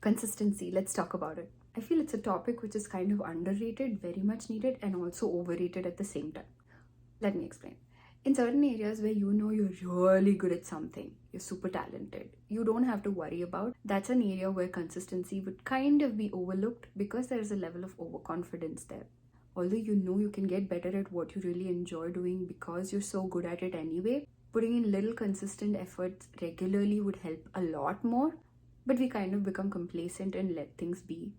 Consistency, let's talk about it. I feel it's a topic which is kind of underrated, very much needed, and also overrated at the same time. Let me explain. In certain areas where you know you're really good at something, you're super talented, you don't have to worry about, that's an area where consistency would kind of be overlooked because there is a level of overconfidence there. Although you know you can get better at what you really enjoy doing because you're so good at it anyway, putting in little consistent efforts regularly would help a lot more. But we kind of become complacent and let things be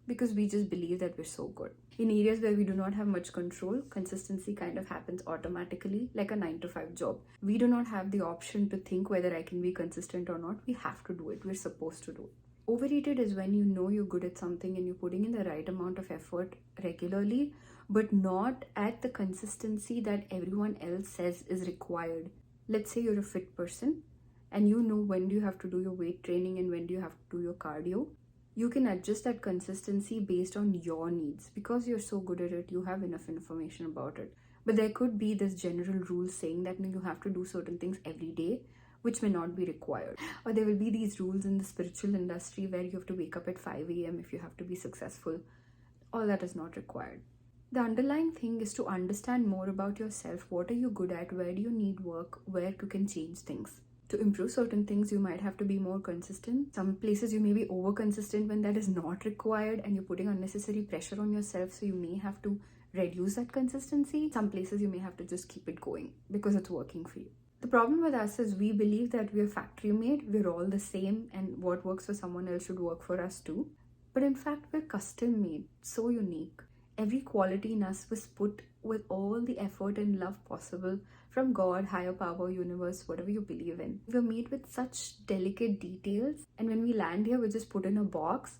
because we just believe that we're so good. In areas where we do not have much control, consistency kind of happens automatically, like a 9 to 5 job. We do not have the option to think whether I can be consistent or not. We have to do it. We're supposed to do it. Overrated is when you know you're good at something and you're putting in the right amount of effort regularly, but not at the consistency that everyone else says is required. Let's say you're a fit person and you know when do you have to do your weight training and when do you have to do your cardio. You can adjust that consistency based on your needs. Because you're so good at it, you have enough information about it. But there could be this general rule saying that you have to do certain things every day, which may not be required. Or there will be these rules in the spiritual industry where you have to wake up at 5 a.m. if you have to be successful. All that is not required. The underlying thing is to understand more about yourself. What are you good at? Where do you need work? Where you can change things? To improve certain things, you might have to be more consistent. Some places you may be over consistent when that is not required and you're putting unnecessary pressure on yourself, so you may have to reduce that consistency. Some places you may have to just keep it going because it's working for you. The problem with us is we believe that we're factory made, we're all the same, and what works for someone else should work for us too. But in fact, we're custom made, so unique. Every quality in us was put with all the effort and love possible from God, higher power, universe, whatever you believe in. We're made with such delicate details, and when we land here, we're just put in a box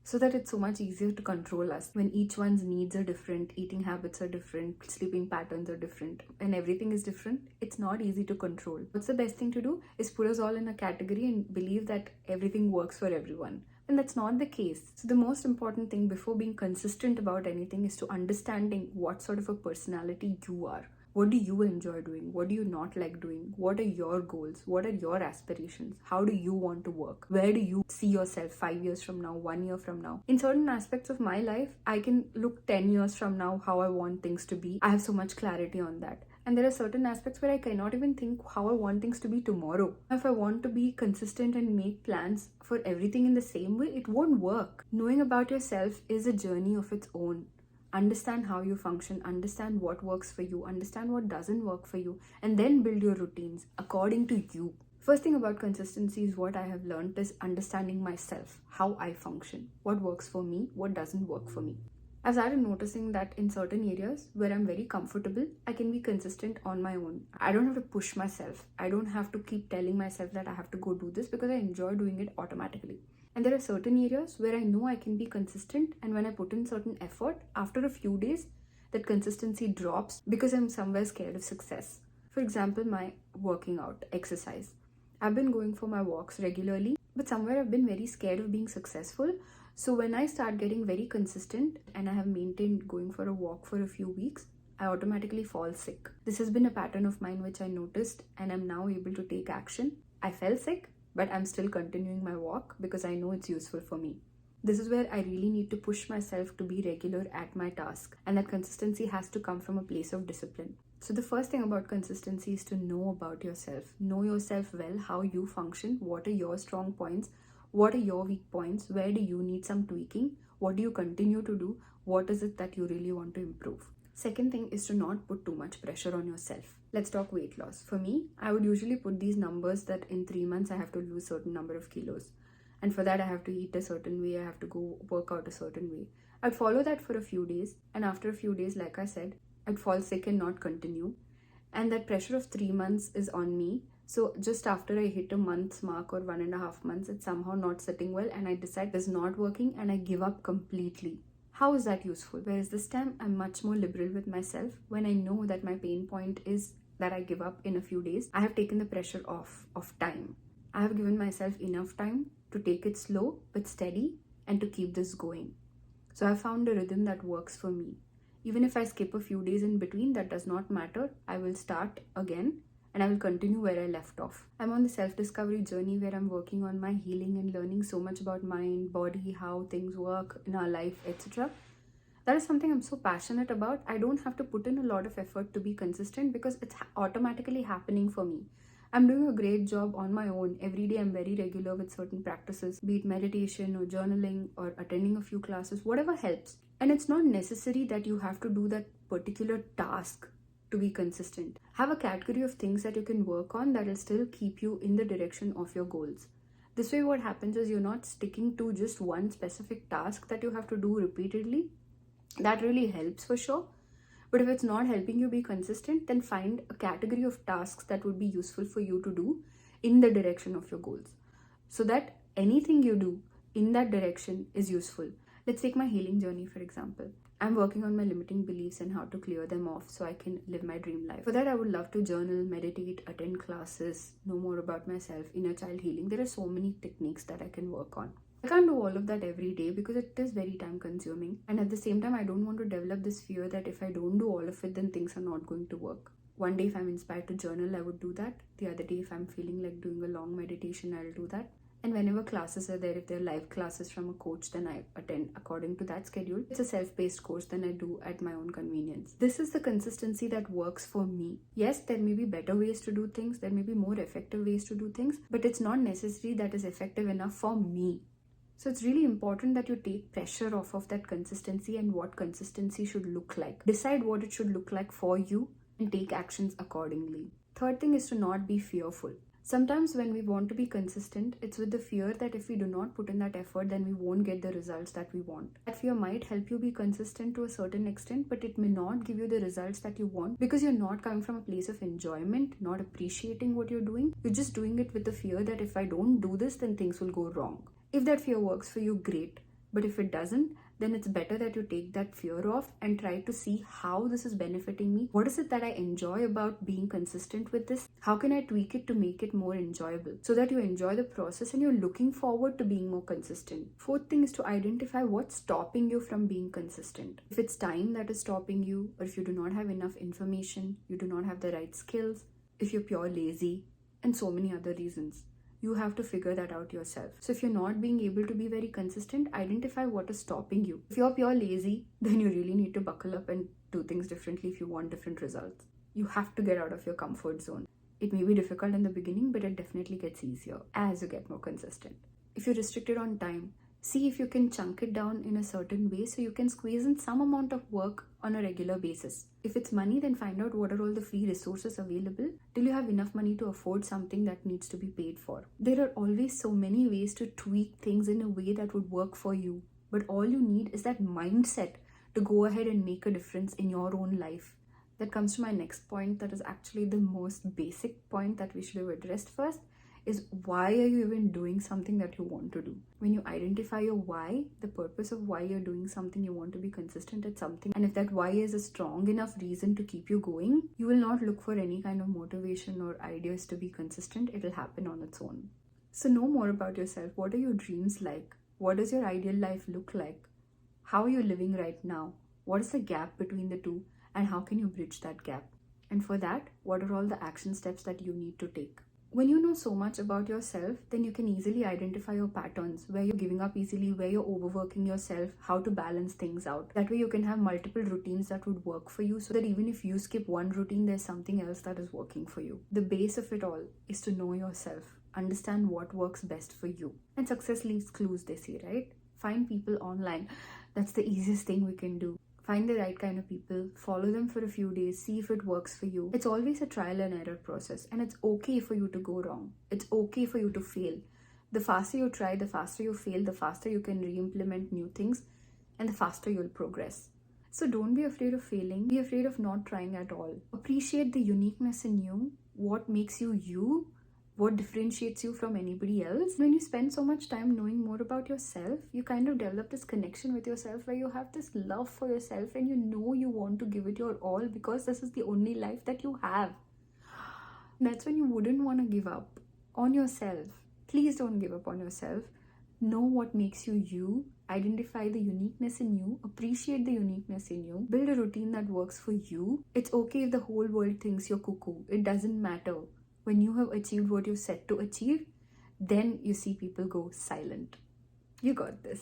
so that it's so much easier to control us. When each one's needs are different, eating habits are different, sleeping patterns are different, and everything is different, it's not easy to control. What's the best thing to do is put us all in a category and believe that everything works for everyone. And that's not the case. So the most important thing before being consistent about anything is to understanding what sort of a personality you are. What do you enjoy doing? What do you not like doing? What are your goals? What are your aspirations? How do you want to work? Where do you see yourself 5 years from now, 1 year from now? In certain aspects of my life, I can look 10 years from now how I want things to be. I have so much clarity on that. And there are certain aspects where I cannot even think how I want things to be tomorrow. If I want to be consistent and make plans for everything in the same way, it won't work. Knowing about yourself is a journey of its own. Understand how you function, understand what works for you, understand what doesn't work for you, and then build your routines according to you. First thing about consistency is what I have learned is understanding myself, how I function, what works for me, what doesn't work for me. I've started noticing that in certain areas where I'm very comfortable, I can be consistent on my own. I don't have to push myself. I don't have to keep telling myself that I have to go do this because I enjoy doing it automatically. And there are certain areas where I know I can be consistent, and when I put in certain effort, after a few days, that consistency drops because I'm somewhere scared of success. For example, my working out, exercise. I've been going for my walks regularly, but somewhere I've been very scared of being successful. So when I start getting very consistent and I have maintained going for a walk for a few weeks, I automatically fall sick. This has been a pattern of mine which I noticed, and I'm now able to take action. I fell sick, but I'm still continuing my walk because I know it's useful for me. This is where I really need to push myself to be regular at my task, and that consistency has to come from a place of discipline. So the first thing about consistency is to know about yourself. Know yourself well, how you function, what are your strong points, what are your weak points, where do you need some tweaking, what do you continue to do, what is it that you really want to improve. Second thing is to not put too much pressure on yourself. Let's talk weight loss. For me, I would usually put these numbers that in 3 months I have to lose a certain number of kilos. And for that I have to eat a certain way, I have to go work out a certain way. I'd follow that for a few days, and after a few days, like I said, I'd fall sick and not continue. And that pressure of 3 months is on me. So just after I hit a month's mark or 1.5 months, it's somehow not sitting well and I decide it's not working and I give up completely. How is that useful? Whereas this time I'm much more liberal with myself when I know that my pain point is that I give up in a few days. I have taken the pressure off of time. I have given myself enough time to take it slow but steady and to keep this going. So I found a rhythm that works for me. Even if I skip a few days in between, that does not matter. I will start again and I will continue where I left off. I'm on the self-discovery journey where I'm working on my healing and learning so much about mind, body, how things work in our life, etc. That is something I'm so passionate about. I don't have to put in a lot of effort to be consistent because it's automatically happening for me. I'm doing a great job on my own. Every day I'm very regular with certain practices, be it meditation or journaling or attending a few classes, whatever helps. And it's not necessary that you have to do that particular task to be consistent. Have a category of things that you can work on that will still keep you in the direction of your goals. This way what happens is you're not sticking to just one specific task that you have to do repeatedly. That really helps for sure. But if it's not helping you be consistent, then find a category of tasks that would be useful for you to do in the direction of your goals, so that anything you do in that direction is useful. Let's take my healing journey, for example. I'm working on my limiting beliefs and how to clear them off so I can live my dream life. For that, I would love to journal, meditate, attend classes, know more about myself, inner child healing. There are so many techniques that I can work on. I can't do all of that every day because it is very time consuming, and at the same time I don't want to develop this fear that if I don't do all of it then things are not going to work. One day if I'm inspired to journal, I would do that. The other day if I'm feeling like doing a long meditation, I'll do that. And whenever classes are there, if they're live classes from a coach, then I attend according to that schedule. If it's a self-paced course, then I do at my own convenience. This is the consistency that works for me. Yes, there may be better ways to do things, there may be more effective ways to do things, but it's not necessary that is effective enough for me. So it's really important that you take pressure off of that consistency and what consistency should look like. Decide what it should look like for you and take actions accordingly. Third thing is to not be fearful. Sometimes when we want to be consistent, it's with the fear that if we do not put in that effort, then we won't get the results that we want. That fear might help you be consistent to a certain extent, but it may not give you the results that you want because you're not coming from a place of enjoyment, not appreciating what you're doing. You're just doing it with the fear that if I don't do this, then things will go wrong. If that fear works for you, great. But if it doesn't, then it's better that you take that fear off and try to see how this is benefiting me. What is it that I enjoy about being consistent with this? How can I tweak it to make it more enjoyable so that you enjoy the process and you're looking forward to being more consistent? Fourth thing is to identify what's stopping you from being consistent. If it's time that is stopping you, or if you do not have enough information, you do not have the right skills, if you're pure lazy, and so many other reasons. You have to figure that out yourself. So if you're not being able to be very consistent, identify what is stopping you. If you're pure lazy, then you really need to buckle up and do things differently if you want different results. You have to get out of your comfort zone. It may be difficult in the beginning, but it definitely gets easier as you get more consistent. If you're restricted on time, see if you can chunk it down in a certain way so you can squeeze in some amount of work on a regular basis. If it's money, then find out what are all the free resources available till you have enough money to afford something that needs to be paid for. There are always so many ways to tweak things in a way that would work for you, but all you need is that mindset to go ahead and make a difference in your own life. That comes to my next point, that is actually the most basic point that we should have addressed first, is why are you even doing something that you want to do? When you identify your why, the purpose of why you're doing something, you want to be consistent at something, and if that why is a strong enough reason to keep you going, you will not look for any kind of motivation or ideas to be consistent. It will happen on its own. So know more about yourself. What are your dreams like? What does your ideal life look like? How are you living right now? What is the gap between the two, and how can you bridge that gap? And for that, what are all the action steps that you need to take? When you know so much about yourself, then you can easily identify your patterns, where you're giving up easily, where you're overworking yourself, how to balance things out. That way you can have multiple routines that would work for you, so that even if you skip one routine, there's something else that is working for you. The base of it all is to know yourself, understand what works best for you. And success leaves clues, they say, right? Find people online. That's the easiest thing we can do. Find the right kind of people, follow them for a few days, see if it works for you. It's always a trial and error process, and it's okay for you to go wrong. It's okay for you to fail. The faster you try, the faster you fail, the faster you can re-implement new things, and the faster you'll progress. So don't be afraid of failing. Be afraid of not trying at all. Appreciate the uniqueness in you, what makes you you, what differentiates you from anybody else. When you spend so much time knowing more about yourself, you kind of develop this connection with yourself where you have this love for yourself and you know you want to give it your all because this is the only life that you have. That's when you wouldn't want to give up on yourself. Please don't give up on yourself. Know what makes you you, identify the uniqueness in you, appreciate the uniqueness in you, build a routine that works for you. It's okay if the whole world thinks you're cuckoo. It doesn't matter. When you have achieved what you're set to achieve, then you see people go silent. You got this.